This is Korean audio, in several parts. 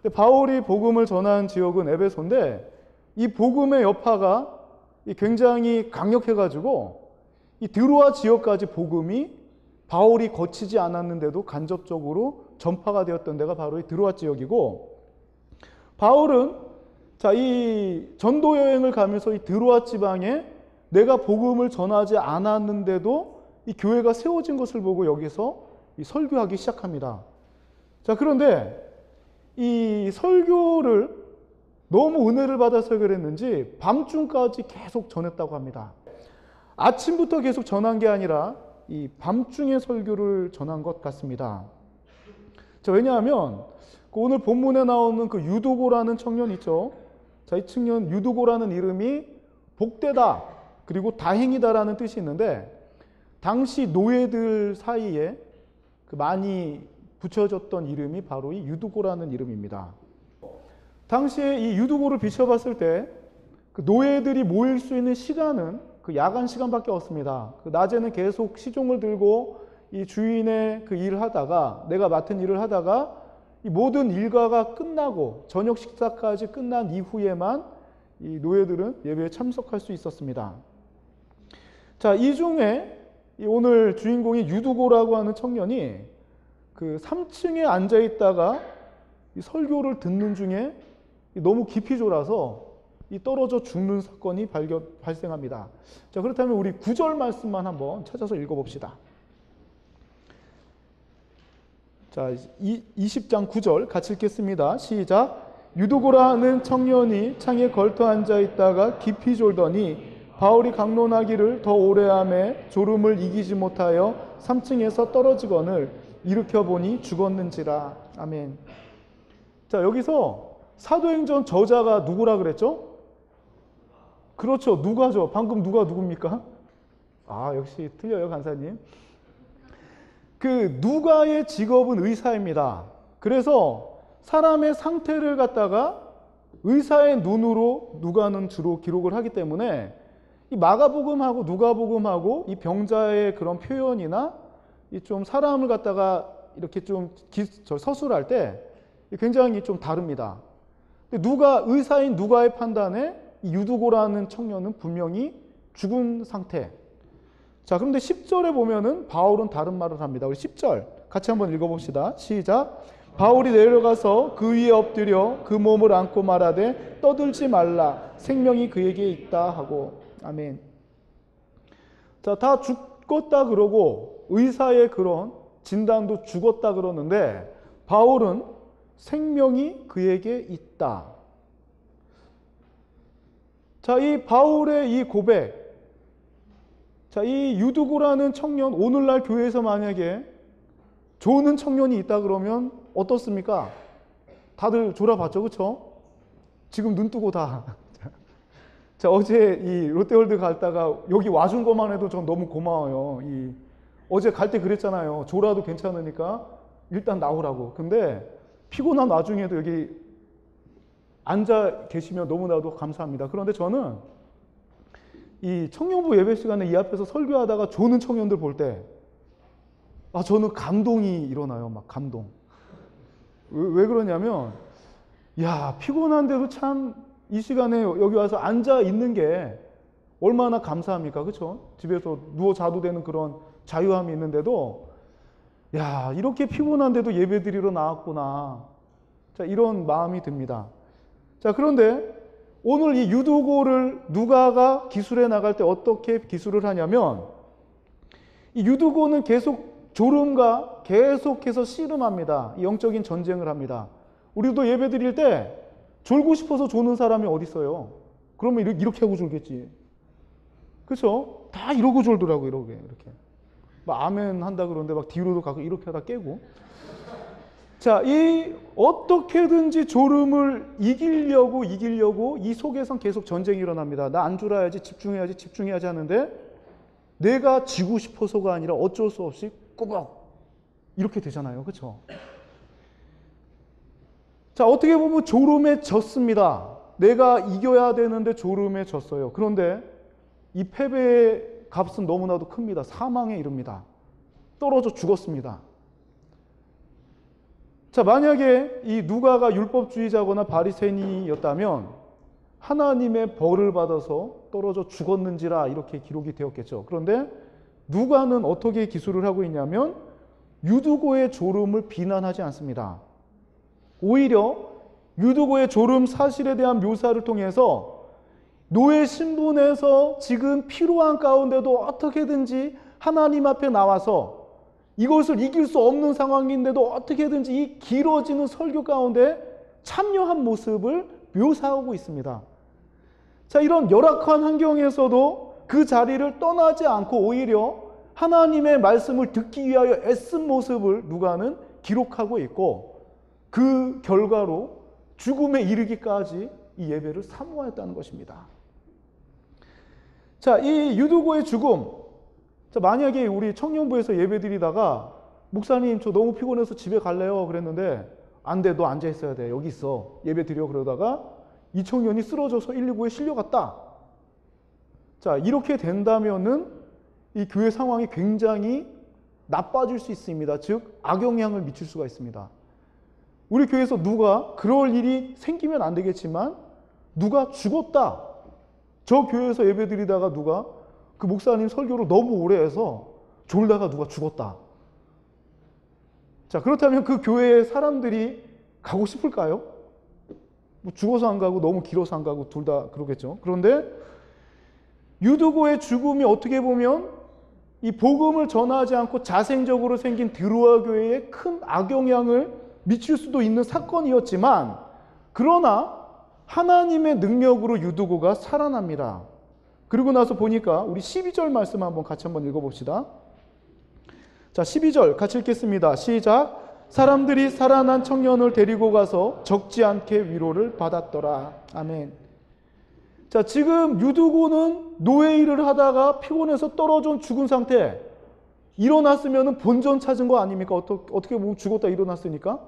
근데 바울이 복음을 전한 지역은 에베소인데 이 복음의 여파가 굉장히 강력해가지고 이 드로아 지역까지 복음이 바울이 거치지 않았는데도 간접적으로 전파가 되었던 데가 바로 이 드로아 지역이고, 바울은 이 전도 여행을 가면서 이 드로아 지방에 내가 복음을 전하지 않았는데도 이 교회가 세워진 것을 보고 여기서 이 설교하기 시작합니다. 그런데 이 설교를 너무 은혜를 받아서 그랬는지 밤중까지 계속 전했다고 합니다. 아침부터 계속 전한 게 아니라 이 밤중에 설교를 전한 것 같습니다. 왜냐하면 오늘 본문에 나오는 그 유두고라는 청년 있죠. 이 청년 유두고라는 이름이 복되다 그리고 다행이다라는 뜻이 있는데, 당시 노예들 사이에 많이 붙여졌던 이름이 바로 이 유두고라는 이름입니다. 당시에 이 유두고를 비춰봤을 때 그 노예들이 모일 수 있는 시간은 그 야간 시간밖에 없습니다. 낮에는 계속 시종을 들고 이 주인의 그 일을 하다가, 내가 맡은 일을 하다가 이 모든 일과가 끝나고 저녁 식사까지 끝난 이후에만 이 노예들은 예배에 참석할 수 있었습니다. 이 중에 오늘 주인공이 유두고라고 하는 청년이 그 3층에 앉아 있다가 이 설교를 듣는 중에 너무 깊이 졸아서 이 떨어져 죽는 사건이 발생합니다. 그렇다면 우리 9절 말씀만 한번 찾아서 읽어봅시다. 20장 9절 같이 읽겠습니다. 시작. 유두고라 하는 청년이 창에 걸터 앉아 있다가 깊이 졸더니 바울이 강론하기를 더 오래 하매 졸음을 이기지 못하여 3층에서 떨어지거늘 일으켜보니 죽었는지라. 아멘. 여기서 사도행전 저자가 누구라 그랬죠? 그렇죠. 누가죠. 방금 누굽니까? 역시 틀려요, 간사님. 그 누가의 직업은 의사입니다. 그래서 사람의 상태를 갖다가 의사의 눈으로 누가는 주로 기록을 하기 때문에 이 마가복음하고 누가복음하고 이 병자의 그런 표현이나 이 좀 사람을 갖다가 이렇게 좀 서술할 때 굉장히 좀 다릅니다. 의사인 누가의 판단에 이 유두고라는 청년은 분명히 죽은 상태. 그런데 10절에 보면은 바울은 다른 말을 합니다. 우리 10절 같이 한번 읽어봅시다. 시작. 바울이 내려가서 그 위에 엎드려 그 몸을 안고 말하되 떠들지 말라. 생명이 그에게 있다 하고. 아멘. 다 죽었다 그러고 의사의 그런 진단도 죽었다 그러는데 바울은 생명이 그에게 있다. 이 바울의 이 고백, 이 유두고라는 청년, 오늘날 교회에서 만약에 조는 청년이 있다 그러면 어떻습니까? 다들 졸아봤죠, 그렇죠? 지금 눈 뜨고 다. 어제 이 롯데월드 갔다가 여기 와준 것만 해도 전 너무 고마워요. 어제 갈 때 그랬잖아요. 졸아도 괜찮으니까 일단 나오라고. 근데 피곤한 와중에도 여기 앉아 계시면 너무나도 감사합니다. 그런데 저는 이 청년부 예배 시간에 이 앞에서 설교하다가 조는 청년들 볼 때 저는 감동이 일어나요. 막 감동. 왜 그러냐면 피곤한데도 참 이 시간에 여기 와서 앉아 있는 게 얼마나 감사합니까? 그렇죠? 집에서 누워 자도 되는 그런 자유함이 있는데도 이렇게 피곤한데도 예배 드리러 나왔구나. 이런 마음이 듭니다. 그런데 오늘 이 유두고를 누가가 기술해 나갈 때 어떻게 기술을 하냐면 이 유두고는 계속 졸음과 계속해서 씨름합니다. 영적인 전쟁을 합니다. 우리도 예배 드릴 때 졸고 싶어서 조는 사람이 어디 있어요? 그러면 이렇게 하고 졸겠지. 그렇죠? 다 이러고 졸더라고. 이렇게 막 아멘 한다 그러는데 막 뒤로도 가고 이렇게 하다 깨고. 이 어떻게든지 졸음을 이기려고 이 속에선 계속 전쟁이 일어납니다. 나 안 졸아야지, 집중해야지 하는데 내가 지고 싶어서가 아니라 어쩔 수 없이 꾸벅 이렇게 되잖아요. 그렇죠? 어떻게 보면 졸음에 졌습니다. 내가 이겨야 되는데 졸음에 졌어요. 그런데 이 패배의 값은 너무나도 큽니다. 사망에 이릅니다. 떨어져 죽었습니다. 자, 만약에 이 누가가 율법주의자거나 바리새인이었다면 하나님의 벌을 받아서 떨어져 죽었는지라 이렇게 기록이 되었겠죠. 그런데 누가는 어떻게 기술을 하고 있냐면 유두고의 졸음을 비난하지 않습니다. 오히려 유두고의 졸음 사실에 대한 묘사를 통해서 노예 신분에서 지금 피로한 가운데도 어떻게든지 하나님 앞에 나와서 이것을 이길 수 없는 상황인데도 어떻게든지 이 길어지는 설교 가운데 참여한 모습을 묘사하고 있습니다. 자, 이런 열악한 환경에서도 그 자리를 떠나지 않고 오히려 하나님의 말씀을 듣기 위하여 애쓴 모습을 누가는 기록하고 있고 그 결과로 죽음에 이르기까지 이 예배를 사모하였다는 것입니다. 자, 이 유두고의 죽음. 자, 만약에 우리 청년부에서 예배 드리다가 목사님 저 너무 피곤해서 집에 갈래요 그랬는데 안 돼, 너 앉아 있어야 돼, 여기 있어, 예배 드려. 그러다가 이 청년이 쓰러져서 119에 실려갔다. 자, 이렇게 된다면은 이 교회 상황이 굉장히 나빠질 수 있습니다. 즉 악영향을 미칠 수가 있습니다. 우리 교회에서 누가 그럴 일이 생기면 안 되겠지만 누가 죽었다, 저 교회에서 예배 드리다가 누가 그 목사님 설교를 너무 오래 해서 졸다가 누가 죽었다. 자, 그렇다면 그 교회에 사람들이 가고 싶을까요? 뭐 죽어서 안 가고 너무 길어서 안 가고 둘 다 그러겠죠. 그런데 유두고의 죽음이 어떻게 보면 이 복음을 전하지 않고 자생적으로 생긴 드로아 교회에 큰 악영향을 미칠 수도 있는 사건이었지만 그러나 하나님의 능력으로 유두고가 살아납니다. 그리고 나서 보니까 우리 12절 말씀 한번 같이 한번 읽어봅시다. 자, 12절 같이 읽겠습니다. 시작. 사람들이 살아난 청년을 데리고 가서 적지 않게 위로를 받았더라. 아멘. 자, 지금 유두고는 노예 일을 하다가 피곤해서 떨어져 죽은 상태. 일어났으면 본전 찾은 거 아닙니까? 어떻게 보면 죽었다 일어났으니까.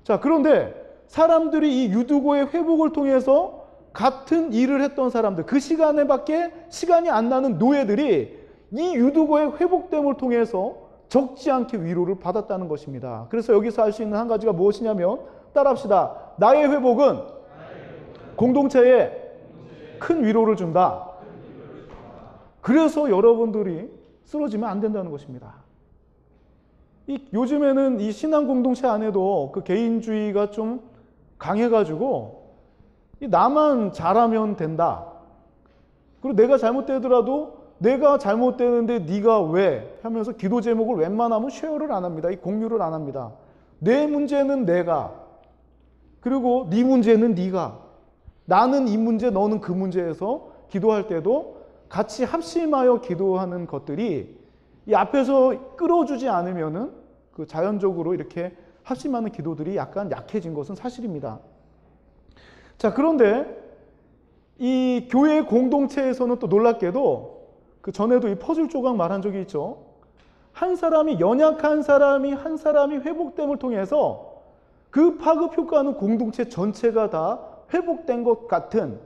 자, 그런데 사람들이 이 유두고의 회복을 통해서 같은 일을 했던 사람들, 그 시간에밖에 시간이 안 나는 노예들이 이 유두고의 회복됨을 통해서 적지 않게 위로를 받았다는 것입니다. 그래서 여기서 알 수 있는 한 가지가 무엇이냐면 따라합시다. 나의 회복은 공동체에 큰 위로를 준다. 그래서 여러분들이 쓰러지면 안 된다는 것입니다. 요즘에는 이 신앙 공동체 안에도 그 개인주의가 좀 강해가지고 나만 잘하면 된다. 그리고 내가 잘못되더라도 내가 잘못되는데 네가 왜 하면서 기도 제목을 웬만하면 쉐어를 안 합니다. 이 공유를 안 합니다. 내 문제는 내가, 그리고 네 문제는 네가, 나는 이 문제 너는 그 문제에서 기도할 때도 같이 합심하여 기도하는 것들이 이 앞에서 끌어주지 않으면은 그 자연적으로 이렇게 합심하는 기도들이 약간 약해진 것은 사실입니다. 자, 그런데 이 교회 공동체에서는 또 놀랍게도 그 전에도 이 퍼즐 조각 말한 적이 있죠. 한 사람이, 연약한 사람이 한 사람이 회복됨을 통해서 그 파급 효과는 공동체 전체가 다 회복된 것 같은,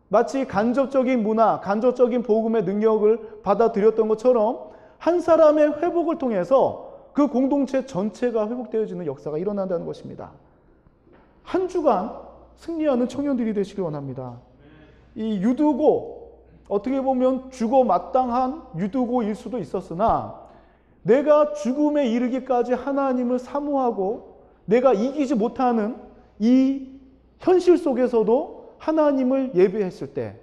마치 간접적인 문화, 간접적인 복음의 능력을 받아들였던 것처럼 한 사람의 회복을 통해서 그 공동체 전체가 회복되어지는 역사가 일어난다는 것입니다. 한 주간 승리하는 청년들이 되시길 원합니다. 이 유두고, 어떻게 보면 죽어 마땅한 유두고일 수도 있었으나 내가 죽음에 이르기까지 하나님을 사모하고 내가 이기지 못하는 이 현실 속에서도 하나님을 예배했을 때,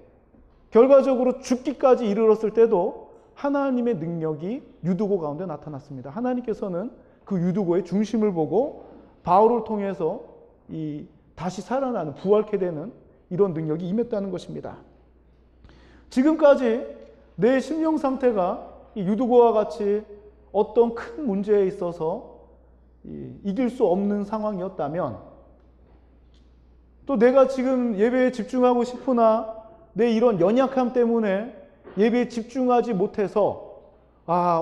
결과적으로 죽기까지 이르렀을 때도 하나님의 능력이 유두고 가운데 나타났습니다. 하나님께서는 그 유두고의 중심을 보고 바울을 통해서 이 다시 살아나는, 부활케 되는 이런 능력이 임했다는 것입니다. 지금까지 내 심령 상태가 이 유두고와 같이 어떤 큰 문제에 있어서 이길 수 없는 상황이었다면, 또 내가 지금 예배에 집중하고 싶으나 내 이런 연약함 때문에 예배에 집중하지 못해서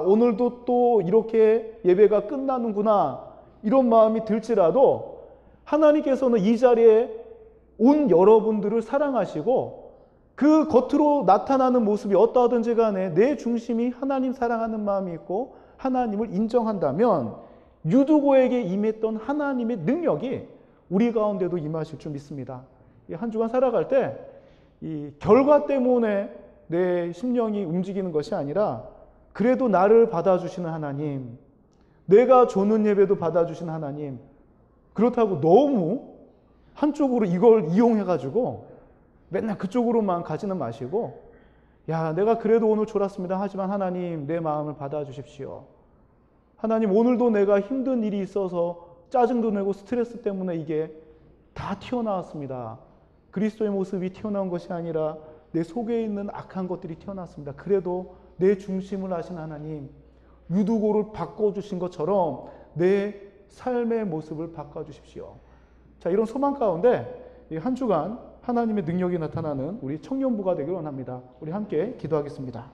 오늘도 또 이렇게 예배가 끝나는구나 이런 마음이 들지라도 하나님께서는 이 자리에 온 여러분들을 사랑하시고 그 겉으로 나타나는 모습이 어떠하든지 간에 내 중심이 하나님 사랑하는 마음이 있고 하나님을 인정한다면 유두고에게 임했던 하나님의 능력이 우리 가운데도 임하실 줄 믿습니다. 이 한 주간 살아갈 때 이 결과 때문에 내 심령이 움직이는 것이 아니라 그래도 나를 받아주시는 하나님, 내가 조는 예배도 받아주시는 하나님, 그렇다고 너무 한쪽으로 이걸 이용해가지고 맨날 그쪽으로만 가지는 마시고, 야, 내가 그래도 오늘 졸았습니다. 하지만 하나님, 내 마음을 받아주십시오. 하나님, 오늘도 내가 힘든 일이 있어서 짜증도 내고 스트레스 때문에 이게 다 튀어나왔습니다. 그리스도의 모습이 튀어나온 것이 아니라 내 속에 있는 악한 것들이 튀어나왔습니다. 그래도 내 중심을 아신 하나님, 유두고를 바꿔주신 것처럼 내 삶의 모습을 바꿔주십시오. 자, 이런 소망 가운데 한 주간 하나님의 능력이 나타나는 우리 청년부가 되길 원합니다. 우리 함께 기도하겠습니다.